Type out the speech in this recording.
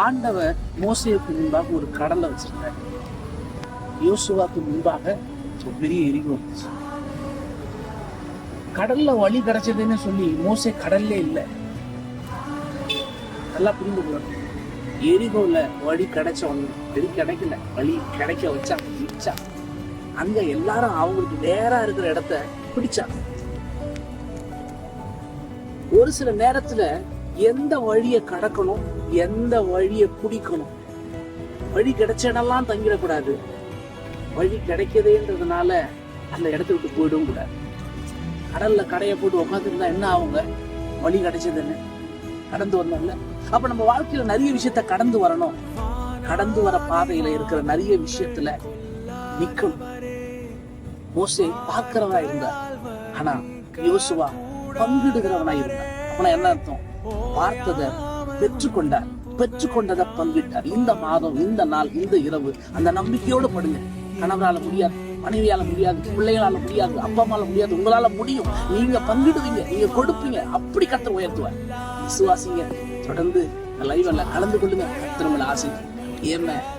ஆண்டவர் மோசேக்கு முன்பாக ஒரு கடலை வச்சிருக்காரு. யோசுவாக்கு முன்பாக ஒரு பெரிய எரிகோ இருந்துச்சு. கடல்ல வழி கிடைச்சதுன்னு சொல்லி மோசே கடல்ல இல்லை. நல்லா புரிந்து கொள்ளணும். எரிகோல வழி கிடைச்ச ஒண்ணு வழி கிடைக்கல, வழி கிடைக்க வச்சா அங்க எல்லாரும் அவங்களுக்கு நேரா இருக்கிற இடத்த பிடிச்சாங்க. ஒரு சில நேரத்துல எந்த வழியை கடக்கணும், எந்த வழியை பிடிக்கணும், வழி கிடைச்ச இடம்லாம் தங்கிடக்கூடாது. வழி கிடைக்கதேன்றதுனால அந்த இடத்த விட்டு போயிடவும் கூடாது. கடல்ல கடையை போட்டு உட்காந்துருந்தா என்ன ஆகுங்க? வழி கிடைச்சதுன்னு கடந்து வரணும்ல. அப்ப நம்ம வாழ்க்கையில நிறைய விஷயத்த கடந்து வரணும். கடந்து வர பாதையில இருக்கிற நிறைய விஷயத்துல நிக்கணும். மோசே பார்க்கிறவனா இருந்தார், ஆனா யோசுவா பங்கிடுகிறவனா இருந்தார். அப்பனா என்ன அர்த்தம்? பார்த்ததை பெற்றுக்கொண்டதை பங்கிட்டார். இந்த மாதம், இந்த நாள், இந்த இரவு அந்த நம்பிக்கையோடு படுங்க. கணவரால முடியாது, மனைவியால முடியாது, பிள்ளைகளால முடியாது, அப்பா அம்மால முடியாது, உங்களால முடியும். நீங்க பங்கிடுவீங்க, நீங்க கொடுப்பீங்க. அப்படி கர்த்தர் உயர்த்துவார். விசுவாசிங்க. தொடர்ந்து லைவ்ல கலந்து கொள்ளுங்க. கர்த்தர் உங்களை ஆசீர்வதிப்பார். ஏன்